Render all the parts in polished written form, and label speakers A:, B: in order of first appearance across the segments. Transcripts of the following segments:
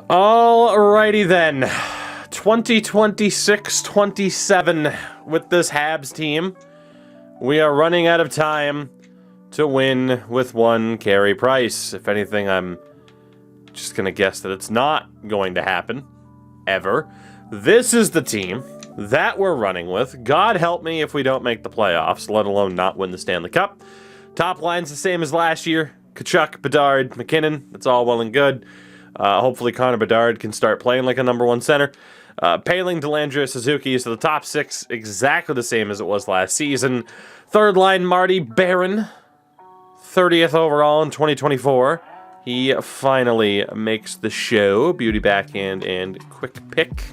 A: Alrighty then. 2026-27 with this Habs team. We are running out of time to win with one Carey Price. If anything, I'm just going to guess that it's not going to happen. Ever. This is the team that we're running with. God help me if we don't make the playoffs, let alone not win the Stanley Cup. Top line's the same as last year. Tkachuk, Bedard, McKinnon. That's all well and good. Hopefully Connor Bedard can start playing like a number one center. Paling, Dellandrea, Suzuki. So the top six exactly the same as it was last season. Third line, Marty Barron. 30th overall in 2024. He finally makes the show. Beauty backhand and quick pick.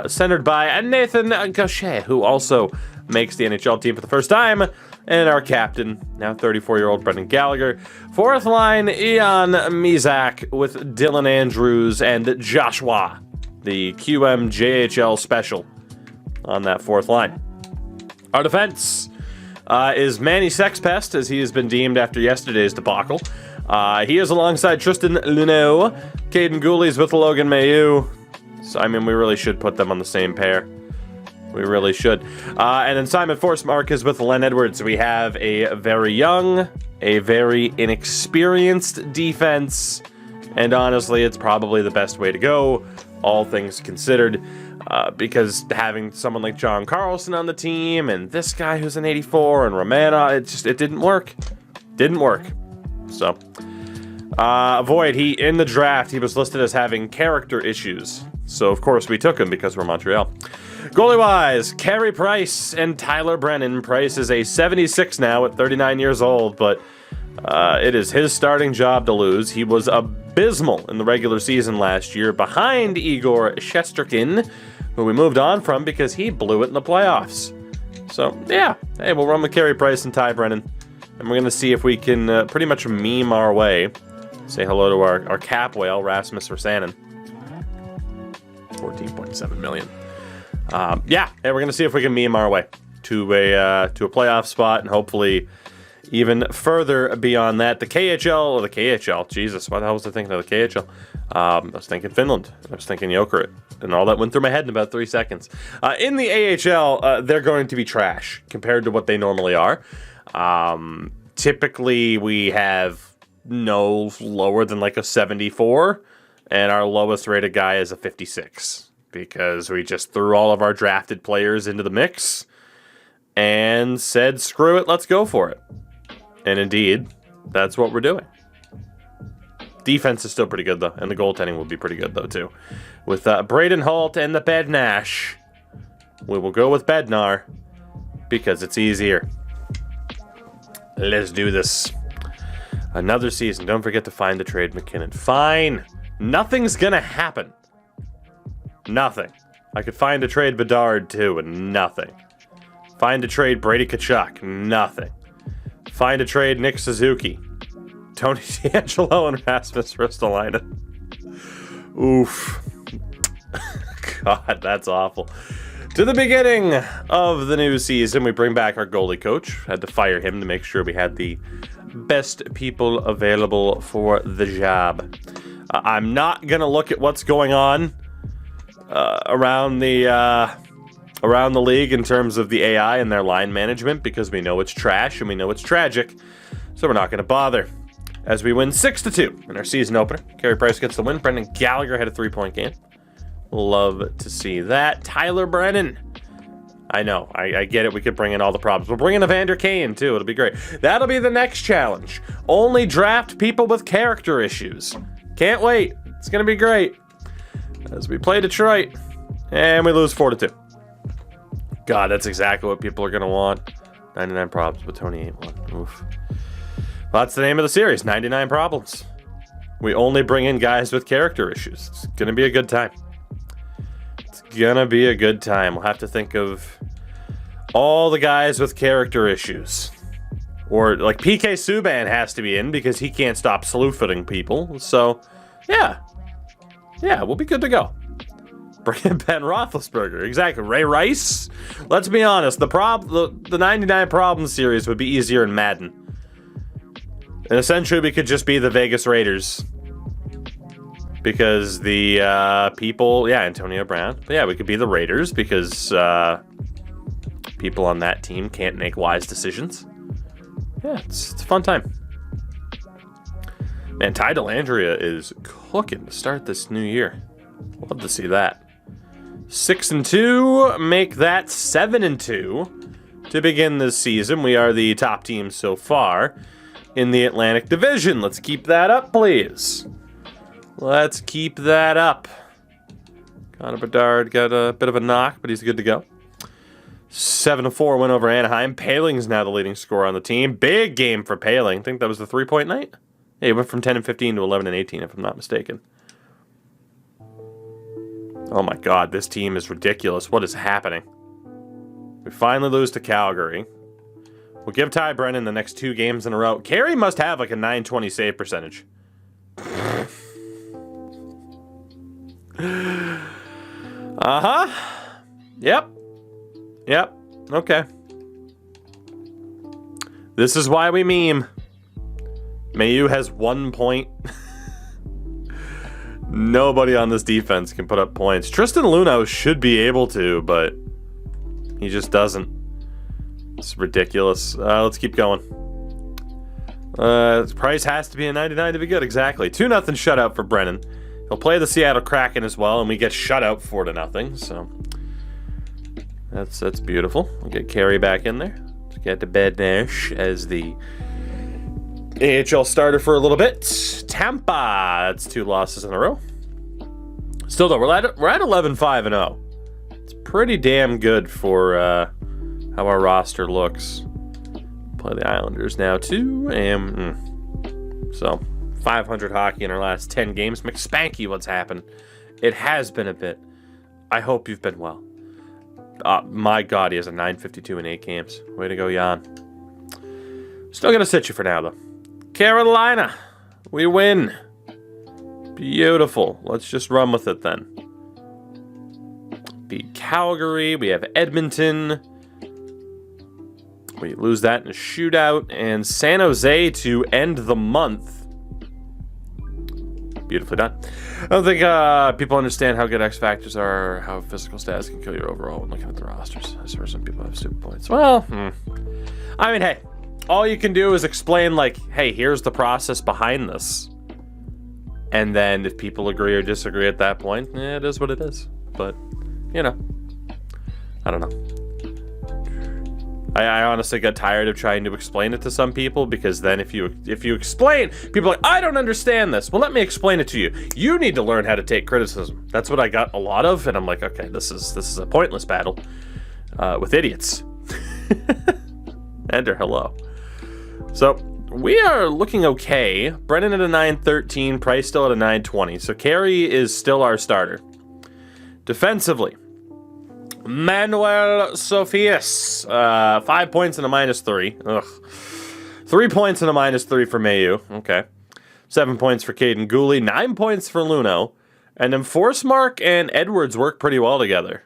A: Centered by Nathan Gaucher, who also makes the NHL team for the first time. And our captain, now 34-year-old Brendan Gallagher. Fourth line, Ian Mizak with Dylan Andrews and Joshua, the QM JHL special on that fourth line. Our defense is Manny Sexpest, as he has been deemed after yesterday's debacle. He is alongside Tristan Luneau. Caden Ghoulies with Logan Mailloux. So, I mean, we really should put them on the same pair. We really should. And then Simon Forsmark is with Len Edwards. We have a very young, a very inexperienced defense. And honestly, it's probably the best way to go, all things considered. Because having someone like John Carlson on the team, and this guy who's an 84, and Romana, it didn't work. Didn't work. So, Void, in the draft, he was listed as having character issues. So, of course, we took him because we're Montreal. Goalie-wise, Carey Price and Tyler Brennan. Price is a 76 now at 39 years old, but it is his starting job to lose. He was abysmal in the regular season last year behind Igor Shesterkin, who we moved on from because he blew it in the playoffs. So, yeah. Hey, we'll run with Carey Price and Ty Brennan. And we're going to see if we can pretty much meme our way. Say hello to our cap whale, Rasmus Versanen. 14.7 million. Yeah, and we're going to see if we can meme our way to a playoff spot, and hopefully even further beyond that. The KHL, Jesus, what the hell was I thinking of the KHL? I was thinking Finland. I was thinking Jokerit. And all that went through my head in about 3 seconds. In the AHL, they're going to be trash compared to what they normally are. Typically, we have no lower than like a 74, and our lowest rated guy is a 56. Because we just threw all of our drafted players into the mix and said, screw it, let's go for it. And indeed, that's what we're doing. Defense is still pretty good, though, and the goaltending will be pretty good, though, too. With Braden Holt and the Bednash, we will go with Bednar because it's easier. Let's do this. Another season. Don't forget to find the trade McKinnon. Fine. Nothing's going to happen. Nothing. I could find a trade Bedard, too, and nothing. Find a trade Brady Tkachuk. Nothing. Find a trade Nick Suzuki. Tony D'Angelo and Rasmus Ristolainen. Oof. God, that's awful. To the beginning of the new season, we bring back our goalie coach. Had to fire him to make sure we had the best people available for the job. I'm not going to look at what's going on around the league in terms of the AI and their line management because we know it's trash and we know it's tragic, so we're not going to bother. As we win 6-2 in our season opener, Carey Price gets the win. Brendan Gallagher had a 3-point game. Love to see that. Tyler Brennan. I know, I get it. We could bring in all the problems. We'll bring in Evander Kane too. It'll be great. That'll be the next challenge. Only draft people with character issues. Can't wait. It's gonna be great. As we play Detroit, and we lose 4-2. God, that's exactly what people are going to want. 99 problems, but Tony ain't one. Oof. Well, that's the name of the series, 99 problems. We only bring in guys with character issues. It's going to be a good time. It's going to be a good time. We'll have to think of all the guys with character issues. Or, like, PK Subban has to be in because he can't stop slew-footing people. So, yeah. Yeah, we'll be good to go. Bring in Ben Roethlisberger. Exactly. Ray Rice? Let's be honest. The 99 Problems series would be easier in Madden. And essentially, we could just be the Vegas Raiders. because the people, yeah, Antonio Brown. But yeah, we could be the Raiders because people on that team can't make wise decisions. Yeah, it's a fun time. Man, Ty Dellandrea is cooking to start this new year. Love to see that. 6-2, make that 7-2 to begin this season. We are the top team so far in the Atlantic Division. Let's keep that up, please. Let's keep that up. Connor Bedard got a bit of a knock, but he's good to go. 7-4 win over Anaheim. Paling's now the leading scorer on the team. Big game for Paling. I think that was the 3-point night. Yeah, he went from 10-15 to 11-18, if I'm not mistaken. Oh my God, this team is ridiculous. What is happening? We finally lose to Calgary. We'll give Ty Brennan the next 2 games in a row. Carey must have like a .920 save percentage. Yep. Okay. This is why we meme. Mayu has 1 point. Nobody on this defense can put up points. Tristan Luneau should be able to, but he just doesn't. It's ridiculous. Let's keep going. Price has to be a 99 to be good. Exactly. 2-0 shutout for Brennan. He'll play the Seattle Kraken as well, and we get shut out 4-0. So that's beautiful. We'll get Carey back in there. Let's get to Bednash as the AHL starter for a little bit. Tampa. That's 2 losses in a row. Still though, we're at 11-5-0. It's pretty damn good for how our roster looks. Play the Islanders now too, and so 500 hockey in our last 10 games. McSpanky, what's happened? It has been a bit. I hope you've been well. My God, he has a 952 in 8 games. Way to go, Jan. Still gonna sit you for now though. Carolina, we win. Beautiful. Let's just run with it then. Beat Calgary. We have Edmonton. We lose that in a shootout. And San Jose to end the month. Beautifully done. I don't think people understand how good X factors are, how physical stats can kill your overall when looking at the rosters. I swear some people have stupid points. Well, I mean, hey, all you can do is explain, like, hey, here's the process behind this. And then if people agree or disagree at that point, it is what it is. But, you know, I don't know. I honestly got tired of trying to explain it to some people, because then if you explain, people are like, I don't understand this. Well, let me explain it to you. You need to learn how to take criticism. That's what I got a lot of, and I'm like, okay, this is a pointless battle with idiots. Ender, hello. So we are looking okay. Brennan at a 913, Price still at a 920. So Carey is still our starter. Defensively, Manuel Sophias, 5 points and a -3. Ugh. 3 points and a -3 for Mayu. Okay. 7 points for Caden Ghoulie. 9 points for Luneau. And then Forsmark and Edwards work pretty well together.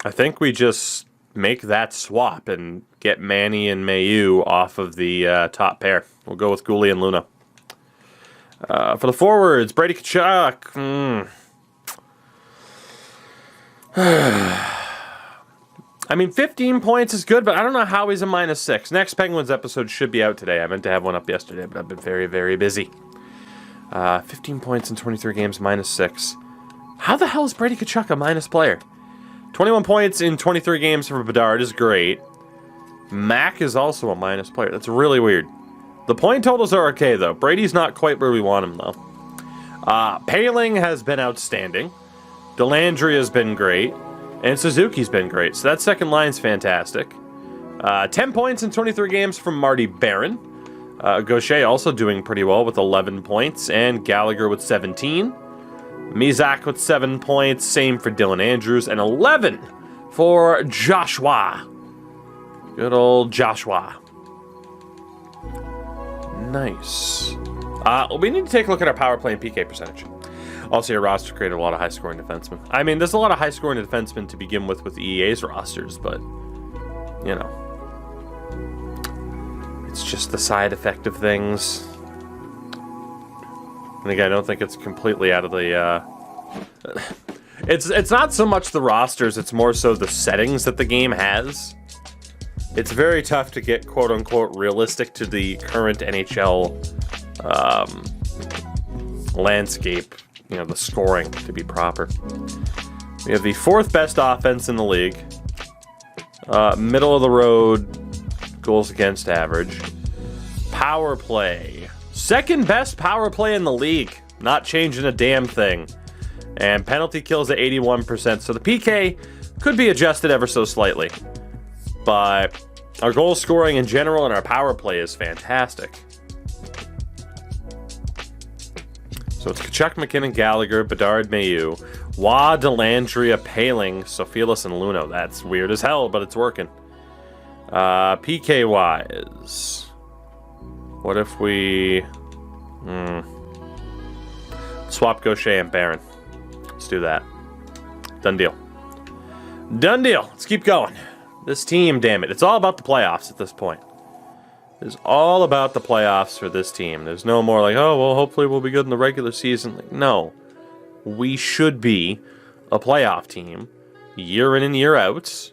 A: I think we just make that swap and get Manny and Mayu off of the top pair. We'll go with Ghoulie and Luneau. For the forwards, Brady Tkachuk. I mean, 15 points is good, but I don't know how he's a -6. Next Penguins episode should be out today. I meant to have one up yesterday, but I've been very, very busy. 15 points in 23 games, -6. How the hell is Brady Tkachuk a minus player? 21 points in 23 games for Bedard is great. Mac is also a minus player. That's really weird. The point totals are okay, though. Brady's not quite where we want him, though. Paling has been outstanding. Dellandrea has been great. And Suzuki's been great. So that second line's fantastic. 10 points in 23 games from Marty Barron. Gaucher also doing pretty well with 11 points. And Gallagher with 17. Mizak with 7 points. Same for Dylan Andrews. And 11 for Joshua. Good old Joshua. Nice. We need to take a look at our power play and PK percentage. Also, your roster created a lot of high-scoring defensemen. I mean, there's a lot of high-scoring defensemen to begin with EA's rosters, but, you know. It's just the side effect of things. And again, I don't think it's completely out of the... It's not so much the rosters, it's more so the settings that the game has. It's very tough to get quote-unquote realistic to the current NHL landscape, you know, the scoring to be proper. We have the 4th best offense in the league. Middle of the road goals against average. Power play. 2nd best power play in the league. Not changing a damn thing. And penalty kills at 81%. So the PK could be adjusted ever so slightly. But our goal scoring in general and our power play is fantastic. So it's Kachuk, McKinnon, Gallagher, Bedard, Mayu, Waugh, Delandria, Paling, Sophilis, and Luno. That's weird as hell, but it's working. PK-wise, what if we swap Gaucher and Barron? Let's do that. Done deal. Done deal. Let's keep going. This team, damn it. It's all about the playoffs at this point. It's all about the playoffs for this team. There's no more like, oh, well, hopefully we'll be good in the regular season. Like, no. We should be a playoff team year in and year out,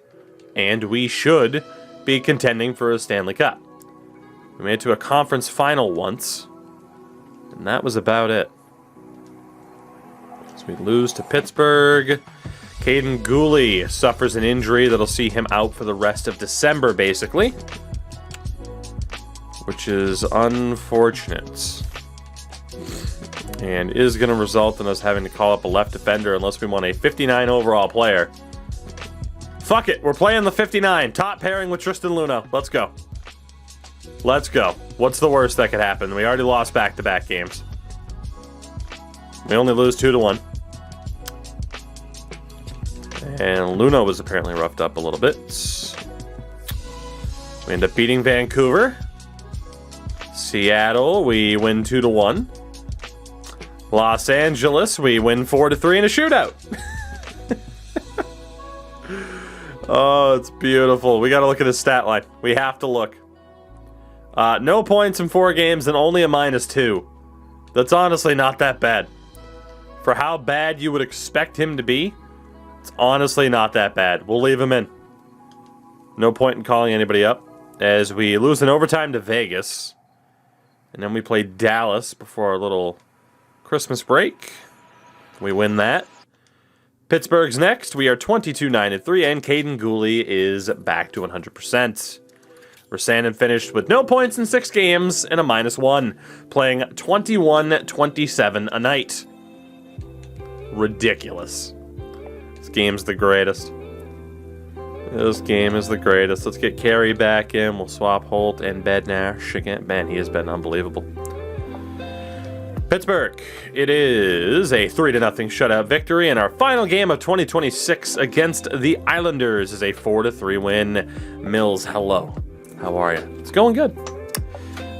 A: and we should be contending for a Stanley Cup. We made it to a conference final once, and that was about it. So we lose to Pittsburgh. Caden Ghoulie suffers an injury that'll see him out for the rest of December, basically. Which is unfortunate. And is going to result in us having to call up a left defender unless we want a 59 overall player. Fuck it, we're playing the 59. Top pairing with Tristan Luno. Let's go. Let's go. What's the worst that could happen? We already lost back-to-back games. We only lose 2-1. And Luno was apparently roughed up a little bit. We end up beating Vancouver. Seattle, we win 2-1. Los Angeles, we win 4-3 in a shootout. Oh, it's beautiful. We got to look at his stat line. We have to look. No points in 4 games and only a -2. That's honestly not that bad. For how bad you would expect him to be, it's honestly not that bad. We'll leave him in. No point in calling anybody up, as we lose in overtime to Vegas. And then we play Dallas before our little Christmas break. We win that. Pittsburgh's next. We are 22-9-3, and Caden Ghoulie is back to 100%. Rasanen finished with no points in 6 games and a -1, playing 21-27 a night. Ridiculous. This game's the greatest. This game is the greatest. Let's get Carey back in. We'll swap Holt and Bednash again. Man, he has been unbelievable. Pittsburgh. It is a 3-0 shutout victory, and our final game of 2026 against the Islanders is a 4-3 win. Mills, hello. How are you? It's going good.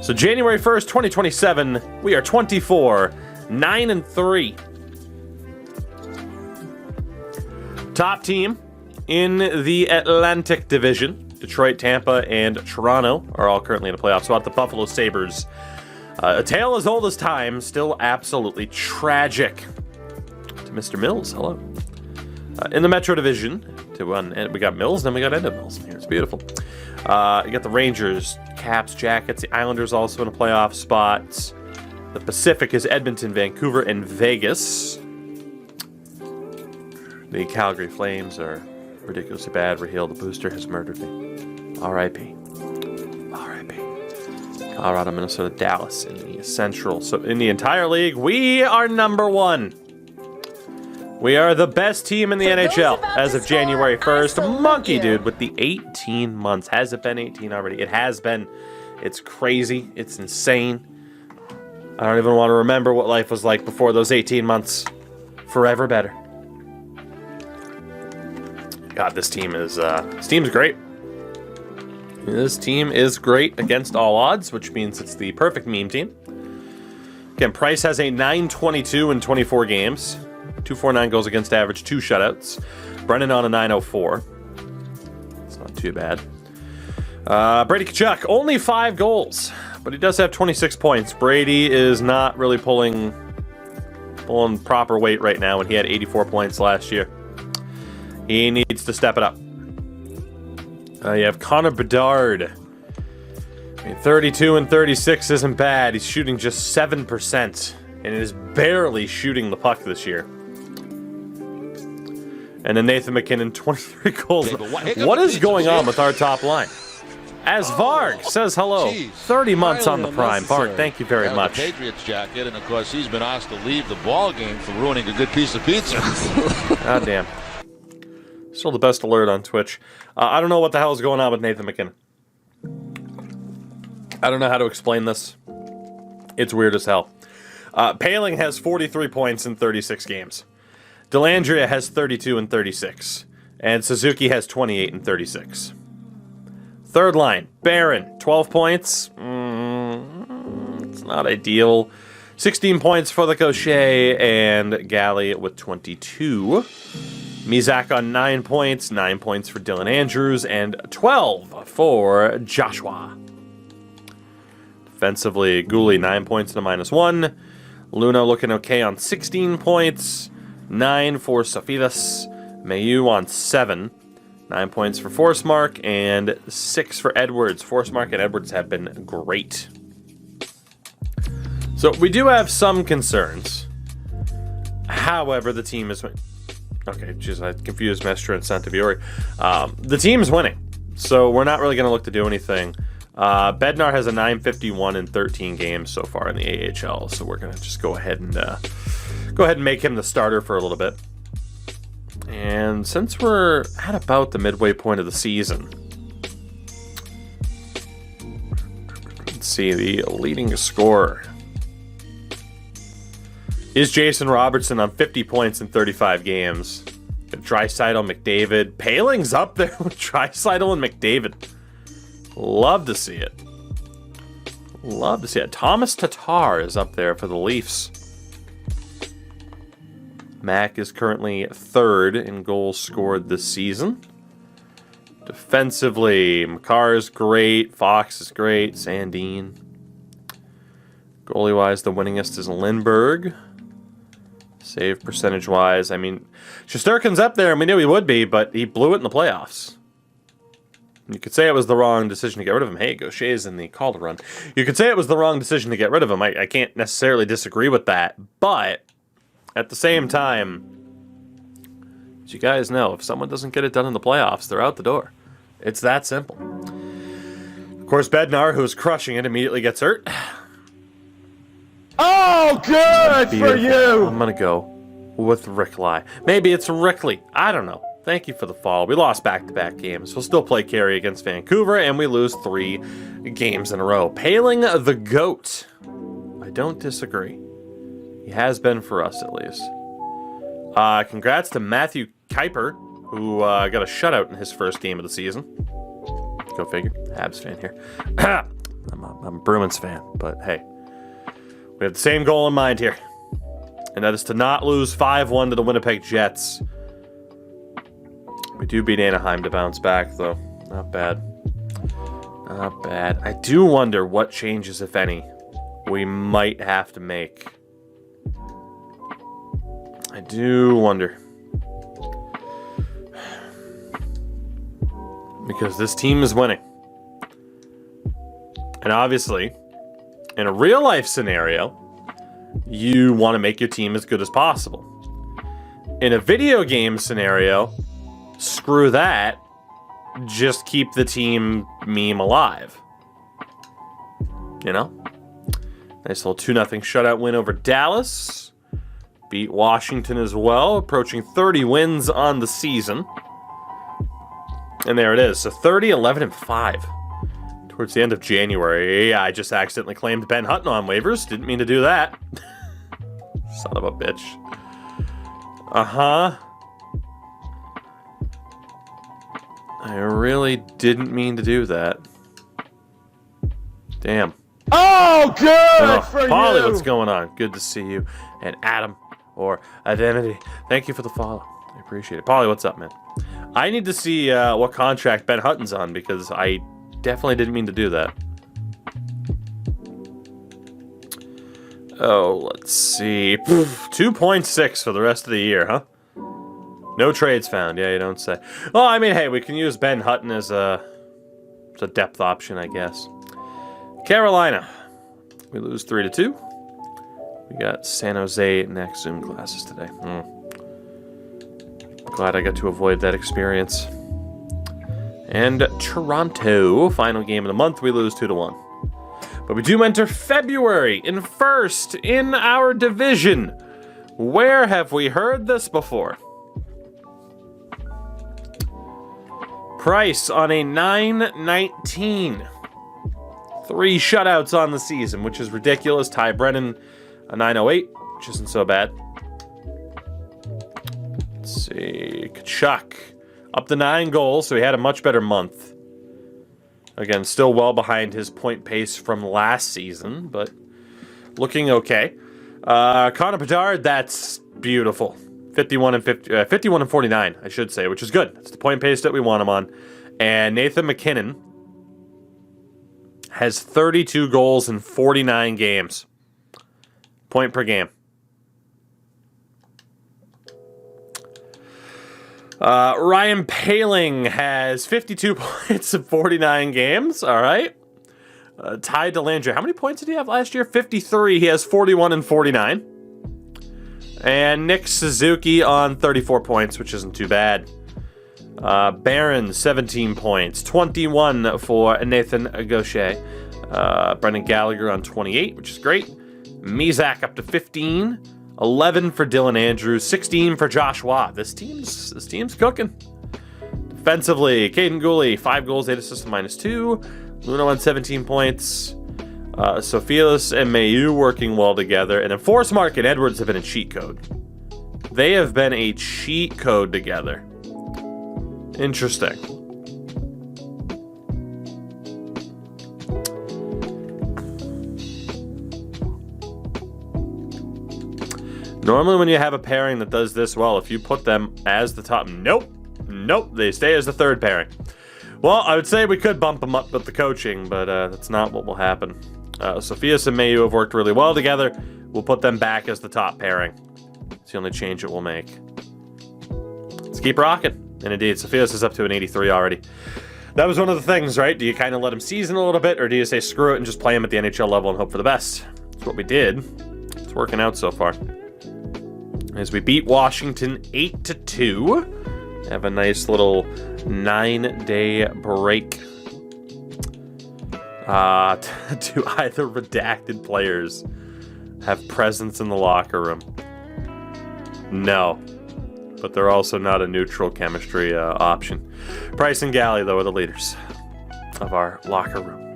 A: So January 1st, 2027, we are 24-9-3. Top team in the Atlantic Division. Detroit, Tampa, and Toronto are all currently in the playoffs. Spot the Buffalo Sabres. A tale as old as time, still absolutely tragic. To Mr. Mills, hello. In the Metro Division, we got Mills, then we got Enda Mills here. It's beautiful. You got the Rangers, Caps, Jackets. The Islanders also in a playoff spot. The Pacific is Edmonton, Vancouver, and Vegas. The Calgary Flames are ridiculously bad. Raheel, the booster, has murdered me. R.I.P. R.I.P. Colorado, Minnesota, Dallas in the Central. So in the entire league, we are number 1. We are the best team in the NHL as of January 1st. Monkey dude with the 18 months. Has it been 18 already? It has been. It's crazy. It's insane. I don't even want to remember what life was like before those 18 months. Forever better. God, this team is great. This team is great against all odds, which means it's the perfect meme team. Again, Price has a 922 in 24 games. 249 goals against average, 2 shutouts. Brennan on a 904. It's not too bad. Brady Tkachuk, only 5 goals, but he does have 26 points. Brady is not really pulling pulling proper weight right now when he had 84 points last year. He needs to step it up. You have Connor Bedard. 32 and 36 isn't bad. He's shooting just 7% and is barely shooting the puck this year. And then Nathan MacKinnon, 23 goals. What is going on with our top line? As Varg says hello, 30 months on the prime. Varg, thank you very much.
B: The Patriots jacket, and of course he's been asked to leave the ball game for ruining a good piece of pizza.
A: God damn. Still the best alert on Twitch. I don't know what the hell is going on with Nathan MacKinnon. I don't know how to explain this. It's weird as hell. Paling has 43 points in 36 games. Dellandrea has 32 and 36. And Suzuki has 28 and 36. Third line, Barron, 12 points. It's not ideal. 16 points for the Gaucher and Ghoulie with 22. Mizak on 9 points. 9 points for Dylan Andrews and 12 for Joshua. Defensively, Ghoulie, 9 points and a -1. Luna looking okay on 16 points. 9 for Sofidis. Mayu on 7. 9 points for Forcemark and 6 for Edwards. Forcemark and Edwards have been great. So we do have some concerns. However, the team is winning. Okay, jeez, I confused Mestre and Santaviori. The team's winning, so we're not really going to look to do anything. Bednar has a 951 in 13 games so far in the AHL, so we're going to just go ahead and make him the starter for a little bit. And since we're at about the midway point of the season, let's see, the leading scorer is Jason Robertson on 50 points in 35 games. Draisaitl, McDavid. Paling's up there with Draisaitl and McDavid. Love to see it. Love to see it. Thomas Tatar is up there for the Leafs. Mac is currently 3rd in goals scored this season. Defensively, Makar is great. Fox is great. Sandin. Goalie-wise, the winningest is Lindbergh. Save percentage-wise, I mean, Shesterkin's up there, and we knew he would be, but he blew it in the playoffs. You could say it was the wrong decision to get rid of him. Hey, Gaucher's in the Calder run. You could say it was the wrong decision to get rid of him. I can't necessarily disagree with that, but at the same time, as you guys know, if someone doesn't get it done in the playoffs, they're out the door. It's that simple. Of course, Bednar, who's crushing it, immediately gets hurt.
C: Oh, good for you!
A: I'm going to go with Rickley. Maybe it's Rickley. I don't know. Thank you for the follow. We lost back-to-back games. We'll still play Carey against Vancouver, and we lose 3 games in a row. Paling the GOAT. I don't disagree. He has been for us, at least. Congrats to Matthew Kuiper, who got a shutout in his first game of the season. Go figure. Habs fan here. I'm a Bruins fan, but hey. We have the same goal in mind here. And that is to not lose 5-1 to the Winnipeg Jets. We do beat Anaheim to bounce back, though. Not bad. Not bad. I do wonder what changes, if any, we might have to make. I do wonder. Because this team is winning. And obviously, in a real-life scenario, you want to make your team as good as possible. In a video game scenario, screw that. Just keep the team meme alive. You know? Nice little 2-0 shutout win over Dallas. Beat Washington as well, approaching 30 wins on the season. And there it is. So 30, 11, and 5. Towards the end of January. I just accidentally claimed Ben Hutton on waivers. Didn't mean to do that. Son of a bitch. Uh-huh. I really didn't mean to do that. Damn.
C: Oh, good for
A: Polly,
C: you!
A: what's going on? Good to see you. And Adam, or Identity, thank you for the follow. I appreciate it. Polly, what's up, man? I need to see what contract Ben Hutton's on, because I definitely didn't mean to do that. Oh, let's see. 2.6 for the rest of the year, huh? No trades found. Yeah, you don't say. Well, I mean, hey, we can use Ben Hutton as a depth option, I guess. Carolina. We lose 3-2. We got San Jose next Zoom classes today. Glad I got to avoid that experience. And Toronto, final game of the month, we lose 2-1. But we do enter February in first in our division. Where have we heard this before? Price on a 9-19. 3 shutouts on the season, which is ridiculous. Ty Brennan, a 908, which isn't so bad. Let's see. Kachuk, up to 9 goals, so he had a much better month. Again, still well behind his point pace from last season, but looking okay. Connor Bedard, that's beautiful. 51 and 49, I should say, which is good. That's the point pace that we want him on. And Nathan McKinnon has 32 goals in 49 games. Point per game. Ryan Poehling has 52 points in 49 games. All right. Ty Dellandrea, how many points did he have last year? 53. He has 41 and 49. And Nick Suzuki on 34 points, which isn't too bad. Barron, 17 points. 21 for Nathan Gaucher. Brendan Gallagher on 28, which is great. Mizak up to 15. 11 for Dylan Andrews. 16 for Josh Waugh. This team's cooking. Defensively, Caden Ghoulie, 5 goals, 8 assists, -2. Luno on 17 points. Sophilis and Mayu working well together. And then Forsmark and Edwards have been a cheat code. They have been a cheat code together. Interesting. Normally when you have a pairing that does this well, if you put them as the top... Nope. They stay as the third pairing. Well, I would say we could bump them up with the coaching, but that's not what will happen. Sophias and Mayu have worked really well together. We'll put them back as the top pairing. It's the only change it will make. Let's keep rocking. And indeed, Sophias is up to an 83 already. That was one of the things, right? Do you kind of let him season a little bit, or do you say screw it and just play him at the NHL level and hope for the best? That's what we did. It's working out so far. As we beat Washington 8-2. Have a nice little 9-day break. Do either redacted players have presence in the locker room? No. But they're also not a neutral chemistry option. Price and Galley, though, are the leaders of our locker room.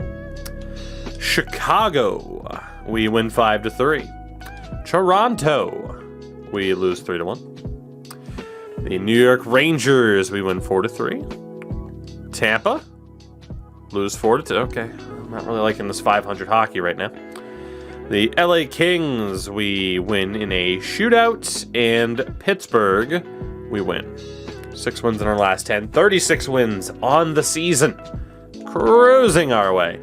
A: Chicago, we win 5-3. Toronto, we lose 3-1. The New York Rangers, we win 4-3. Tampa, lose 4-2. Okay, I'm not really liking this 500 hockey right now. The LA Kings, we win in a shootout. And Pittsburgh, we win. 6 wins in our last 10. 36 wins on the season. Cruising our way.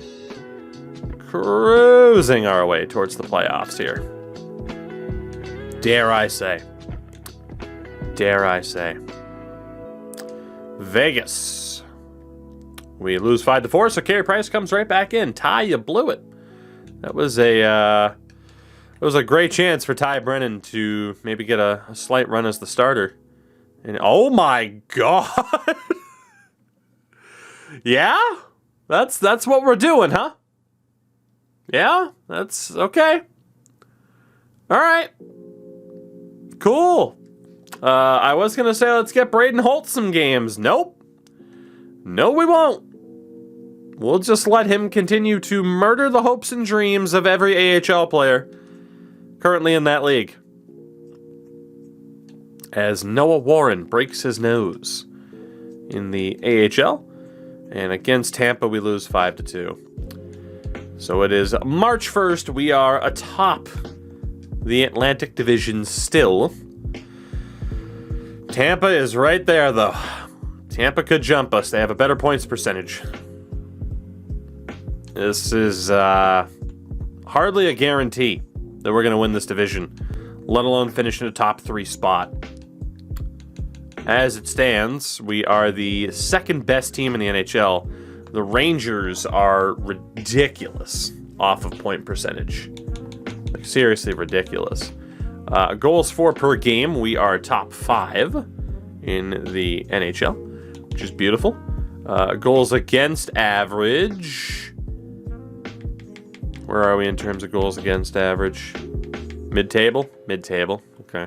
A: Cruising our way towards the playoffs here. Dare I say. Dare I say. Vegas. We lose 5-4, so Carey Price comes right back in. Ty, you blew it. That was a great chance for Ty Brennan to maybe get a slight run as the starter. And oh my god. Yeah? That's what we're doing, huh? Yeah? That's okay. All right. Cool. I was going to say let's get Braden Holt some games. Nope. No, we won't. We'll just let him continue to murder the hopes and dreams of every AHL player currently in that league. As Noah Warren breaks his nose in the AHL. And against Tampa, we lose 5-2. So it is March 1st. We are atop the Atlantic Division still. Tampa is right there, though. Tampa could jump us. They have a better points percentage. This is hardly a guarantee. that we're going to win this division, let alone finish in a top 3 spot. As it stands, we are the second best team in the NHL. The Rangers are ridiculous off of point percentage. Like, seriously ridiculous. Goals for per game, we are top 5 in the NHL, which is beautiful. Goals against average. Where are we in terms of goals against average? Mid-table? Mid-table. Okay.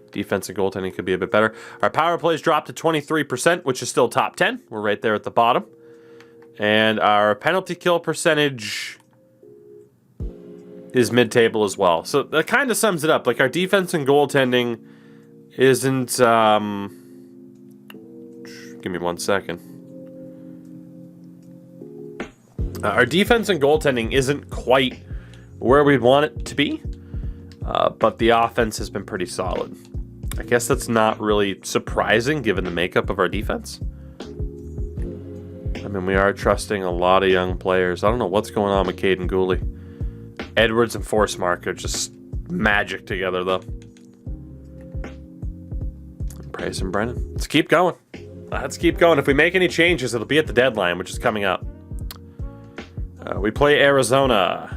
A: Defense and goaltending could be a bit better. Our power plays dropped to 23%, which is still top 10. We're right there at the bottom. And our penalty kill percentage is mid-table as well. So that kind of sums it up. Like, our defense and goaltending isn't... give me 1 second. Our defense and goaltending isn't quite where we'd want it to be, but the offense has been pretty solid. I guess that's not really surprising given the makeup of our defense. I mean, we are trusting a lot of young players. I don't know what's going on with Cade and Ghoulie. Edwards and Forsmark are just magic together, though. Price and Brennan. Let's keep going. Let's keep going. If we make any changes, it'll be at the deadline, which is coming up. We play Arizona.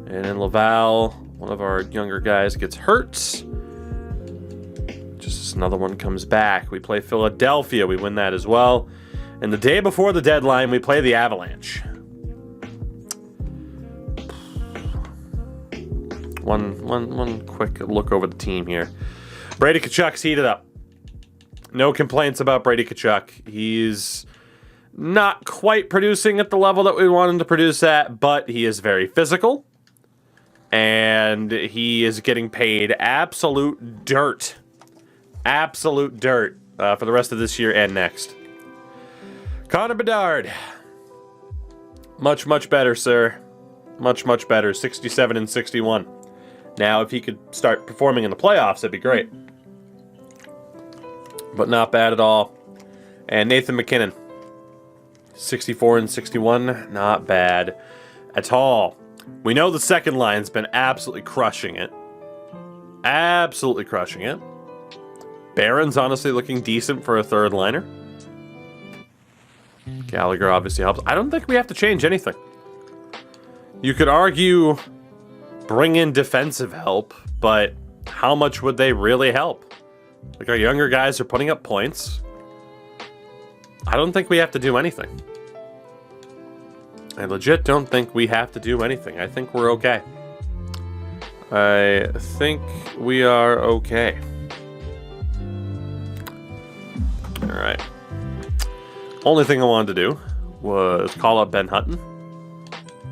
A: And in Laval, one of our younger guys gets hurt. Just as another one comes back. We play Philadelphia. We win that as well. And the day before the deadline, we play the Avalanche. One quick look over the team here. Brady Tkachuk's heated up. No complaints about Brady Tkachuk. He's not quite producing at the level that we want him to produce at, but he is very physical. And he is getting paid absolute dirt. Absolute dirt for the rest of this year and next. Connor Bedard. Much, much better, sir. Much, much better. 67 and 61. Now, if he could start performing in the playoffs, that'd be great. But not bad at all. And Nathan McKinnon. 64 and 61. Not bad at all. We know the second line's been absolutely crushing it. Absolutely crushing it. Barron's honestly looking decent for a third liner. Gallagher obviously helps. I don't think we have to change anything. You could argue bring in defensive help, but how much would they really help? Like, our younger guys are putting up points. I don't think we have to do anything. I legit don't think we have to do anything. I think we're okay. I think we are okay. Alright. Only thing I wanted to do was call up Ben Hutton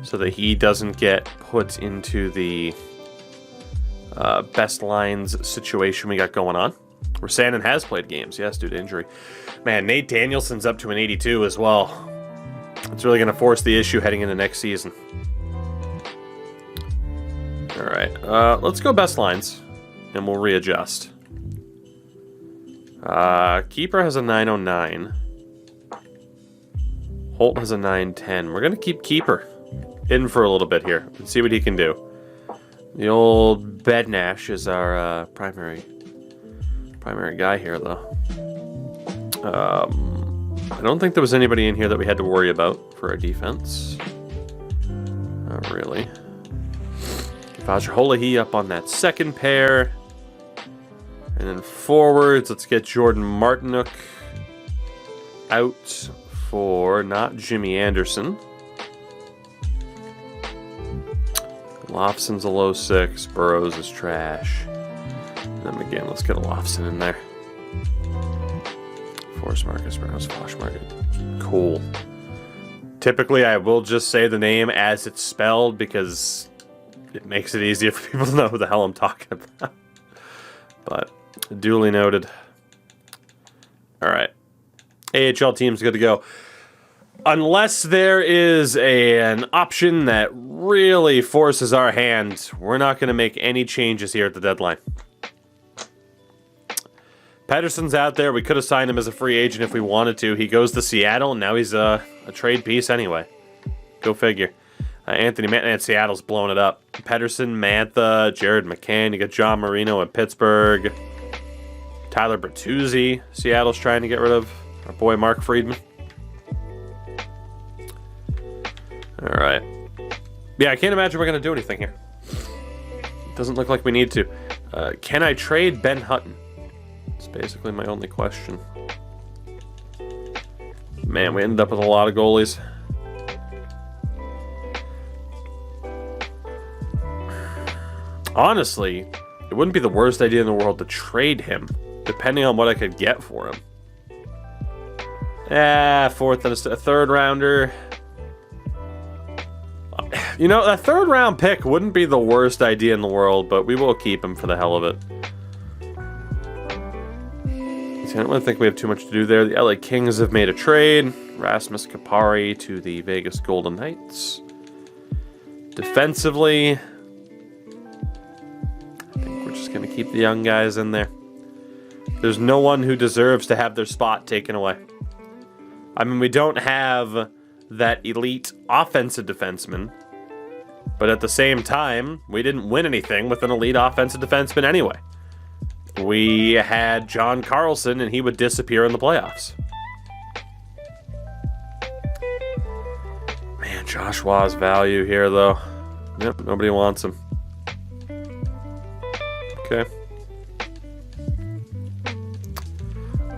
A: so that he doesn't get put into the best lines situation we got going on. Where Sandin has played games, yes, due to injury. Man, Nate Danielson's up to an 82 as well. It's really going to force the issue heading into next season. Alright, let's go best lines, and we'll readjust. Keeper has a 909. Holt has a 910. We're going to keep Keeper in for a little bit here and see what he can do. The old Bednash is our primary guy here, though. I don't think there was anybody in here that we had to worry about for our defense. Not really. Voucher Holahy up on that second pair. And then forwards, let's get Jordan Martinook out for not Jimmy Anderson. Lofson's a low 6. Burrows is trash. And then again, let's get a Lofson in there. Force Marcus Burrows, Fosh Market. Cool. Typically, I will just say the name as it's spelled because it makes it easier for people to know who the hell I'm talking about. But duly noted. Alright. AHL team's good to go. Unless there is an option that really forces our hand, we're not going to make any changes here at the deadline. Pedersen's out there. We could have signed him as a free agent if we wanted to. He goes to Seattle, and now he's a trade piece anyway. Go figure. Anthony Mantha and Seattle's blowing it up. Pedersen, Mantha, Jared McCann. You got John Marino at Pittsburgh. Tyler Bertuzzi. Seattle's trying to get rid of. Our boy Mark Friedman. All right. Yeah, I can't imagine we're going to do anything here. Doesn't look like we need to. Can I trade Ben Hutton? It's basically my only question. Man, we ended up with a lot of goalies. Honestly, it wouldn't be the worst idea in the world to trade him, depending on what I could get for him. Fourth and a third rounder. You know, a third round pick wouldn't be the worst idea in the world, but we will keep him for the hell of it. I don't really think we have too much to do there. The LA Kings have made a trade. Rasmus Kapari to the Vegas Golden Knights. Defensively, I think we're just going to keep the young guys in there. There's no one who deserves to have their spot taken away. I mean, we don't have that elite offensive defenseman, but at the same time, we didn't win anything with an elite offensive defenseman anyway. We had John Carlson, and he would disappear in the playoffs. Man, Josh Waugh's value here, though. Yep, nobody wants him. Okay.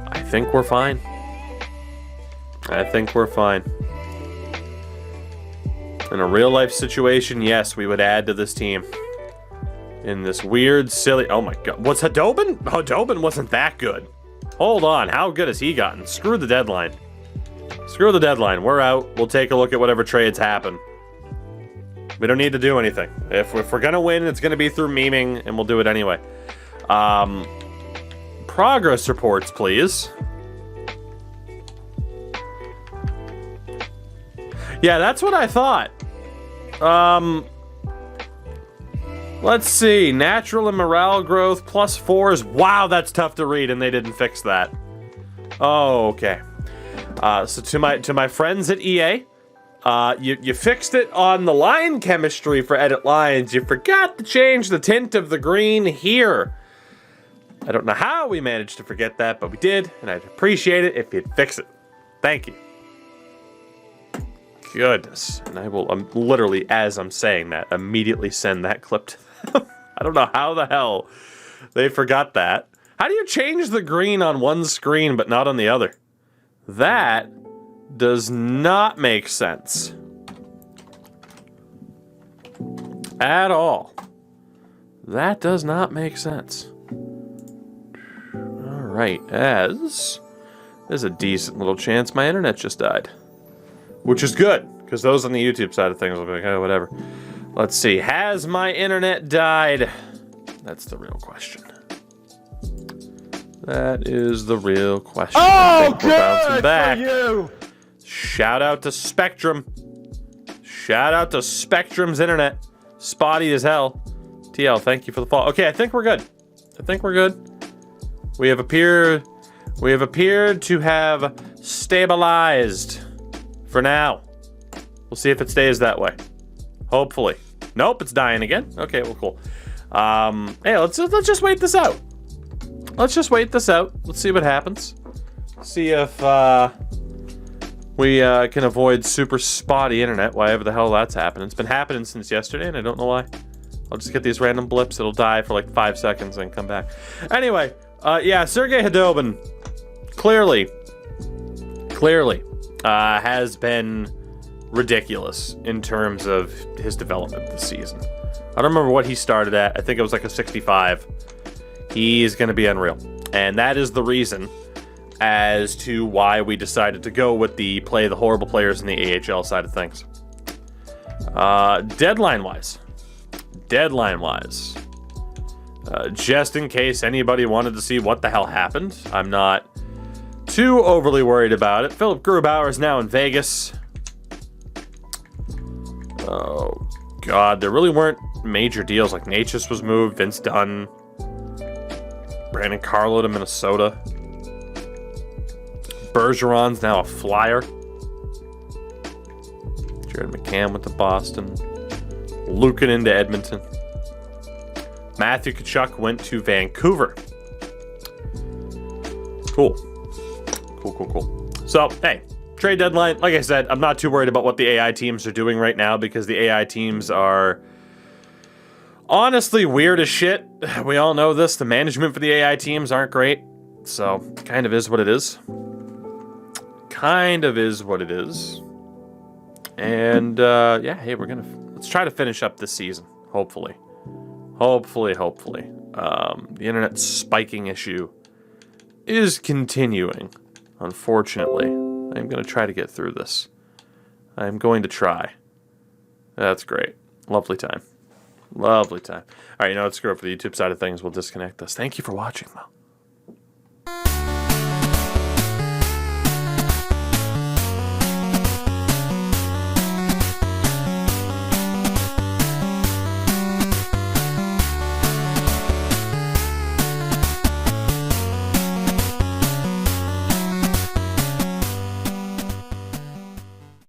A: I think we're fine. I think we're fine. In a real-life situation, yes, we would add to this team. In this weird, silly... Oh, my God. What's Hadobin? Hadobin wasn't that good. Hold on. How good has he gotten? Screw the deadline. Screw the deadline. We're out. We'll take a look at whatever trades happen. We don't need to do anything. If we're going to win, it's going to be through memeing, and we'll do it anyway. Progress reports, please. Yeah, that's what I thought. Let's see. Natural and morale growth +4s. Wow, that's tough to read, and they didn't fix that. Oh, okay. So to my friends at EA, you fixed it on the line chemistry for edit lines. You forgot to change the tint of the green here. I don't know how we managed to forget that, but we did, and I'd appreciate it if you'd fix it. Thank you. Goodness. And I will literally, as I'm saying that, immediately send that clip to them. I don't know how the hell they forgot that. How do you change the green on one screen but not on the other? That does not make sense. At all. That does not make sense. Alright, there's a decent little chance my internet just died. Which is good, because those on the YouTube side of things will be like, oh, whatever. Let's see. Has my internet died? That's the real question. That is the real question.
C: Oh,
A: we're bouncing back.
C: For you!
A: Shout out to Spectrum. Shout out to Spectrum's internet. Spotty as hell. TL, thank you for the follow. Okay, I think we're good. I think we're good. We have appeared to have stabilized. For now. We'll see if it stays that way. Hopefully. Nope, it's dying again. Okay, well, cool. Hey, let's just wait this out. Let's just wait this out. Let's see what happens. See if we can avoid super spotty internet, whatever the hell that's happening. It's been happening since yesterday, and I don't know why. I'll just get these random blips. It'll die for like 5 seconds and come back. Anyway, yeah, Sergei Hadobin clearly has been ridiculous in terms of his development this season. I don't remember what he started at. I think it was like a 65. He's going to be unreal. And that is the reason as to why we decided to go with the play the horrible players in the AHL side of things. Deadline-wise, just in case anybody wanted to see what the hell happened, I'm not too overly worried about it. Philip Grubauer is now in Vegas. Oh, God. There really weren't major deals. Like, Natchez was moved. Vince Dunn. Brandon Carlo to Minnesota. Bergeron's now a Flyer. Jared McCann with the Boston. Lukin into Edmonton. Matthew Tkachuk went to Vancouver. Cool. Cool. So, hey, trade deadline. Like I said, I'm not too worried about what the AI teams are doing right now because the AI teams are honestly weird as shit. We all know this. The management for the AI teams aren't great. So, kind of is what it is. And, yeah, hey, let's try to finish up this season. Hopefully. The internet spiking issue is continuing, unfortunately. I'm going to try to get through this. I'm going to try. That's great. Lovely time. All right, you know what? Screw it for the YouTube side of things. We'll disconnect this. Thank you for watching, though.